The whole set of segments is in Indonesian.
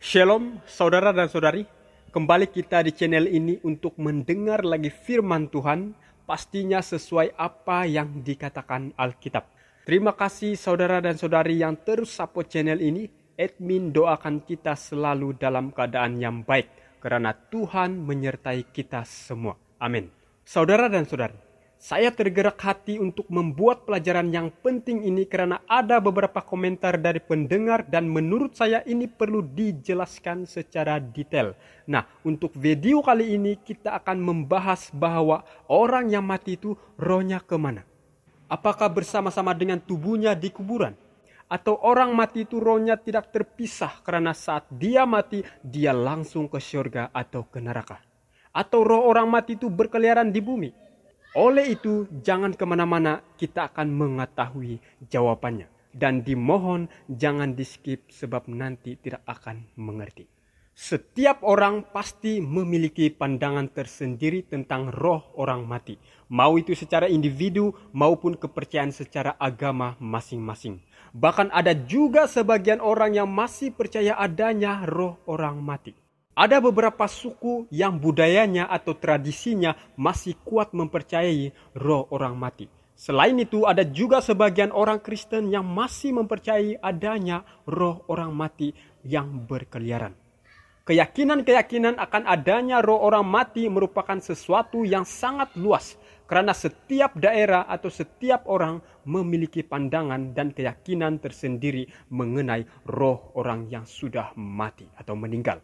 Shalom saudara dan saudari, kembali kita di channel ini untuk mendengar lagi firman Tuhan, pastinya sesuai apa yang dikatakan Alkitab. Terima kasih saudara dan saudari yang terus support channel ini. Admin doakan kita selalu dalam keadaan yang baik, karena Tuhan menyertai kita semua. Amin. Saudara dan saudari, saya tergerak hati untuk membuat pelajaran yang penting ini karena ada beberapa komentar dari pendengar dan menurut saya ini perlu dijelaskan secara detail. Nah, untuk video kali ini kita akan membahas bahwa orang yang mati itu rohnya kemana? Apakah bersama-sama dengan tubuhnya di kuburan? Atau orang mati itu rohnya tidak terpisah karena saat dia mati dia langsung ke surga atau ke neraka? Atau roh orang mati itu berkeliaran di bumi? Oleh itu, jangan kemana-mana, kita akan mengetahui jawabannya. Dan dimohon jangan di-skip sebab nanti tidak akan mengerti. Setiap orang pasti memiliki pandangan tersendiri tentang roh orang mati. Mau itu secara individu maupun kepercayaan secara agama masing-masing. Bahkan ada juga sebagian orang yang masih percaya adanya roh orang mati. Ada beberapa suku yang budayanya atau tradisinya masih kuat mempercayai roh orang mati. Selain itu, ada juga sebagian orang Kristen yang masih mempercayai adanya roh orang mati yang berkeliaran. Keyakinan-keyakinan akan adanya roh orang mati merupakan sesuatu yang sangat luas, karena setiap daerah atau setiap orang memiliki pandangan dan keyakinan tersendiri mengenai roh orang yang sudah mati atau meninggal.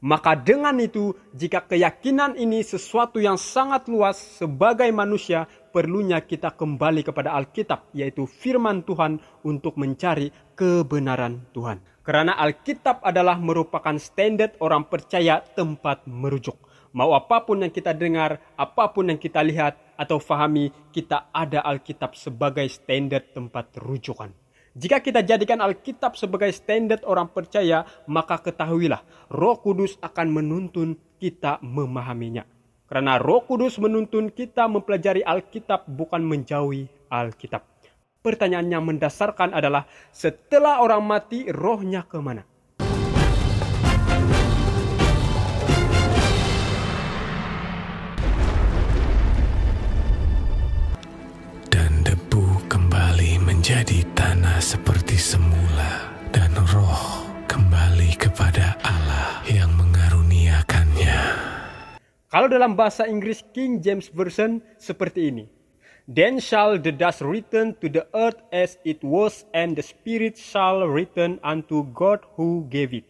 Maka dengan itu, jika keyakinan ini sesuatu yang sangat luas sebagai manusia, perlunya kita kembali kepada Alkitab, yaitu firman Tuhan untuk mencari kebenaran Tuhan. Karena Alkitab adalah merupakan standar orang percaya tempat merujuk. Mau apapun yang kita dengar, apapun yang kita lihat atau fahami, kita ada Alkitab sebagai standar tempat rujukan. Jika kita jadikan Alkitab sebagai standar orang percaya, maka ketahuilah Roh Kudus akan menuntun kita memahaminya. Karena Roh Kudus menuntun kita mempelajari Alkitab, bukan menjauhi Alkitab. Pertanyaan yang mendasarkan adalah, setelah orang mati, rohnya kemana? Jadi tanah seperti semula dan roh kembali kepada Allah yang mengaruniakannya. Kalau dalam bahasa Inggris King James Version seperti ini. Then shall the dust return to the earth as it was, and the spirit shall return unto God who gave it.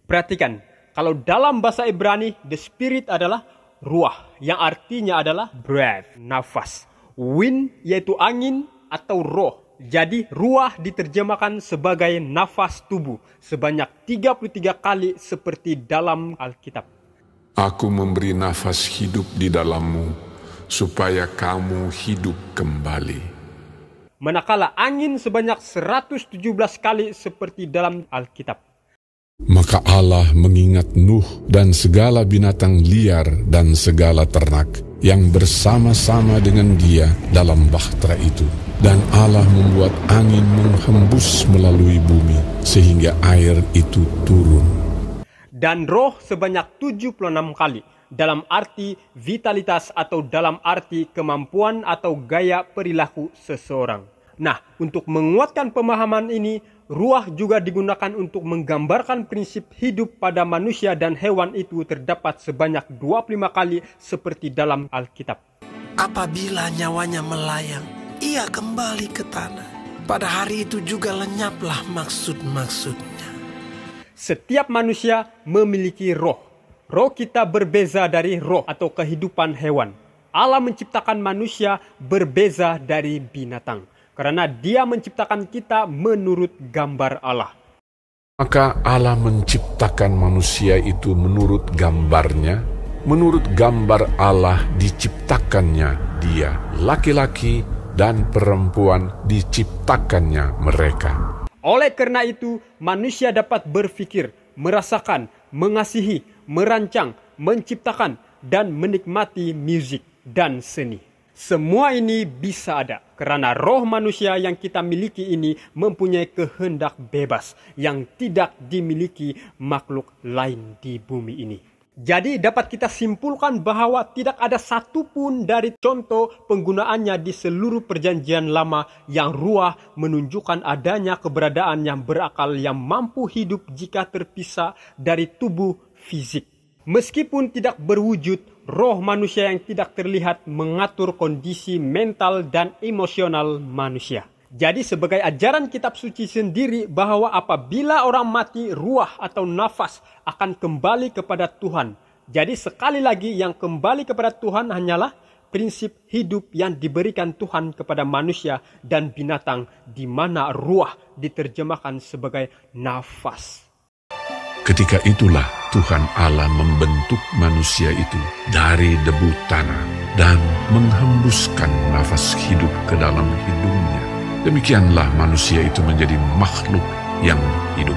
Perhatikan, kalau dalam bahasa Ibrani, the spirit adalah ruah, yang artinya adalah breath, nafas. Wind yaitu angin atau roh. Jadi ruah diterjemahkan sebagai nafas tubuh sebanyak 33 kali seperti dalam Alkitab. Aku memberi nafas hidup di dalammu supaya kamu hidup kembali. Manakala angin sebanyak 117 kali seperti dalam Alkitab. Maka Allah mengingat Nuh dan segala binatang liar dan segala ternak yang bersama-sama dengan dia dalam bahtera itu. Dan Allah membuat angin menghembus melalui bumi sehingga air itu turun. Dan roh sebanyak 76 kali dalam arti vitalitas atau dalam arti kemampuan atau gaya perilaku seseorang. Nah, untuk menguatkan pemahaman ini, ruah juga digunakan untuk menggambarkan prinsip hidup pada manusia dan hewan itu terdapat sebanyak 25 kali seperti dalam Alkitab. Apabila nyawanya melayang, ia kembali ke tanah. Pada hari itu juga lenyaplah maksud-maksudnya. Setiap manusia memiliki roh. Roh kita berbeza dari roh atau kehidupan hewan. Allah menciptakan manusia berbeza dari binatang. Karena dia menciptakan kita menurut gambar Allah. Maka Allah menciptakan manusia itu menurut gambarnya. Menurut gambar Allah diciptakannya dia. Laki-laki dan perempuan diciptakannya mereka. Oleh karena itu, manusia dapat berpikir, merasakan, mengasihi, merancang, menciptakan, dan menikmati musik dan seni. Semua ini bisa ada Karena roh manusia yang kita miliki ini mempunyai kehendak bebas yang tidak dimiliki makhluk lain di bumi ini. Jadi dapat kita simpulkan bahwa tidak ada satupun dari contoh penggunaannya di seluruh perjanjian lama yang ruah menunjukkan adanya keberadaan yang berakal yang mampu hidup jika terpisah dari tubuh fisik. Meskipun tidak berwujud, roh manusia yang tidak terlihat mengatur kondisi mental dan emosional manusia. Jadi sebagai ajaran kitab suci sendiri bahwa apabila orang mati, ruah atau nafas akan kembali kepada Tuhan. Jadi sekali lagi yang kembali kepada Tuhan hanyalah prinsip hidup yang diberikan Tuhan kepada manusia dan binatang, di mana ruah diterjemahkan sebagai nafas. Ketika itulah Tuhan Allah membentuk manusia itu dari debu tanah dan menghembuskan nafas hidup ke dalam hidungnya. Demikianlah manusia itu menjadi makhluk yang hidup.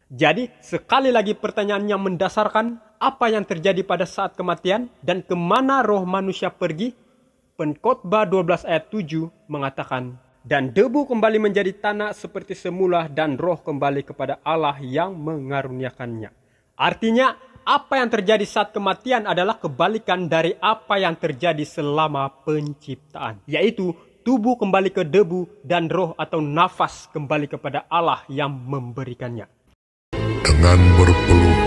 Jadi sekali lagi pertanyaannya mendasarkan, apa yang terjadi pada saat kematian dan kemana roh manusia pergi? Pengkhotbah 12 ayat 7 mengatakan, dan debu kembali menjadi tanah seperti semula dan roh kembali kepada Allah yang mengaruniakannya. Artinya, apa yang terjadi saat kematian adalah kebalikan dari apa yang terjadi selama penciptaan. Yaitu, tubuh kembali ke debu dan roh atau nafas kembali kepada Allah yang memberikannya. Dengan berpeluh,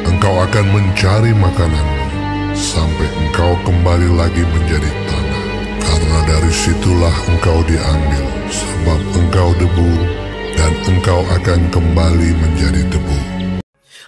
engkau akan mencari makananmu sampai engkau kembali lagi menjadi tanah. Karena dari situlah engkau diambil, sebab engkau debu, dan engkau akan kembali menjadi debu.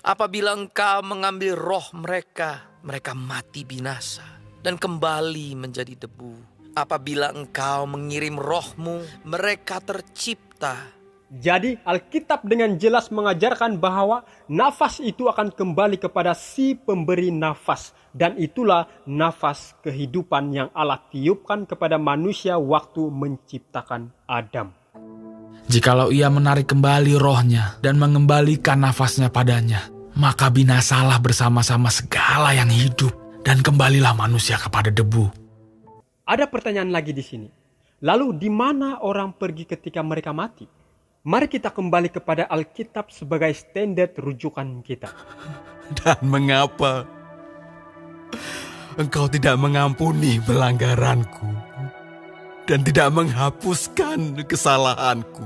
Apabila engkau mengambil roh mereka, mereka mati binasa dan kembali menjadi debu. Apabila engkau mengirim rohmu, mereka tercipta. Jadi Alkitab dengan jelas mengajarkan bahwa nafas itu akan kembali kepada si pemberi nafas. Dan itulah nafas kehidupan yang Allah tiupkan kepada manusia waktu menciptakan Adam. Jikalau ia menarik kembali rohnya dan mengembalikan nafasnya padanya, maka binasalah bersama-sama segala yang hidup dan kembalilah manusia kepada debu. Ada pertanyaan lagi di sini. Lalu di mana orang pergi ketika mereka mati? Mari kita kembali kepada Alkitab sebagai standar rujukan kita. Dan mengapa engkau tidak mengampuni pelanggaranku dan tidak menghapuskan kesalahanku?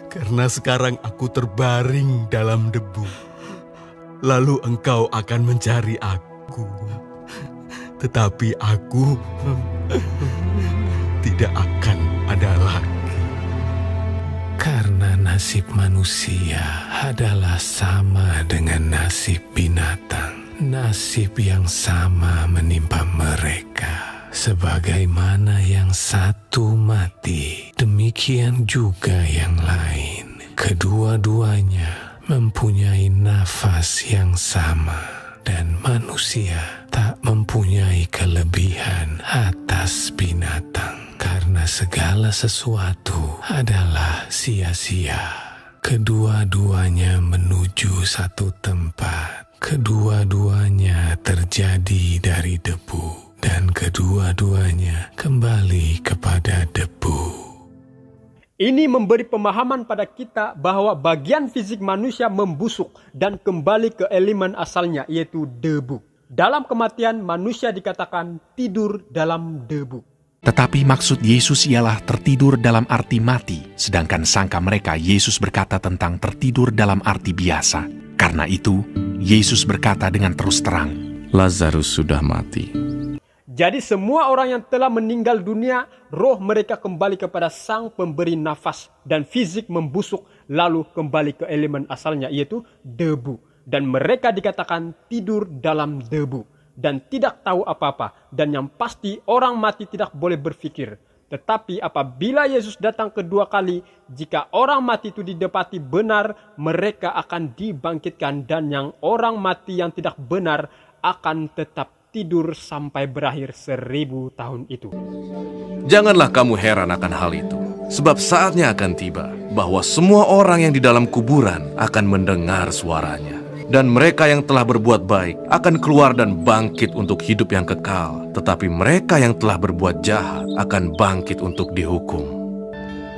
Karena sekarang aku terbaring dalam debu. Lalu engkau akan mencari aku. Tetapi aku tidak akan ada lagi. Karena nasib manusia adalah sama dengan nasib binatang. Nasib yang sama menimpa mereka. Sebagaimana yang satu mati, demikian juga yang lain. Kedua-duanya mempunyai nafas yang sama. Dan manusia tak mempunyai kelebihan atas binatang. Karena segala sesuatu adalah sia-sia. Kedua-duanya menuju satu tempat. Kedua-duanya terjadi dari debu. Dan kedua-duanya kembali kepada debu. Ini memberi pemahaman pada kita bahwa bagian fisik manusia membusuk dan kembali ke elemen asalnya, yaitu debu. Dalam kematian, manusia dikatakan tidur dalam debu. Tetapi maksud Yesus ialah tertidur dalam arti mati, sedangkan sangka mereka Yesus berkata tentang tertidur dalam arti biasa. Karena itu, Yesus berkata dengan terus terang, Lazarus sudah mati. Jadi semua orang yang telah meninggal dunia, roh mereka kembali kepada sang pemberi nafas dan fisik membusuk lalu kembali ke elemen asalnya, yaitu debu. Dan mereka dikatakan tidur dalam debu dan tidak tahu apa-apa. Dan yang pasti orang mati tidak boleh berpikir. Tetapi apabila Yesus datang kedua kali, jika orang mati itu didapati benar, mereka akan dibangkitkan. Dan yang orang mati yang tidak benar akan tetap tidur sampai berakhir 1000 tahun itu. Janganlah kamu heran akan hal itu, sebab saatnya akan tiba bahwa semua orang yang di dalam kuburan akan mendengar suaranya. Dan mereka yang telah berbuat baik akan keluar dan bangkit untuk hidup yang kekal. Tetapi mereka yang telah berbuat jahat akan bangkit untuk dihukum.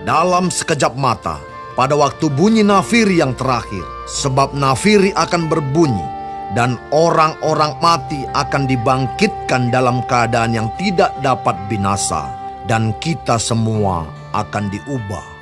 Dalam sekejap mata, pada waktu bunyi nafiri yang terakhir, sebab nafiri akan berbunyi, dan orang-orang mati akan dibangkitkan dalam keadaan yang tidak dapat binasa, dan kita semua akan diubah.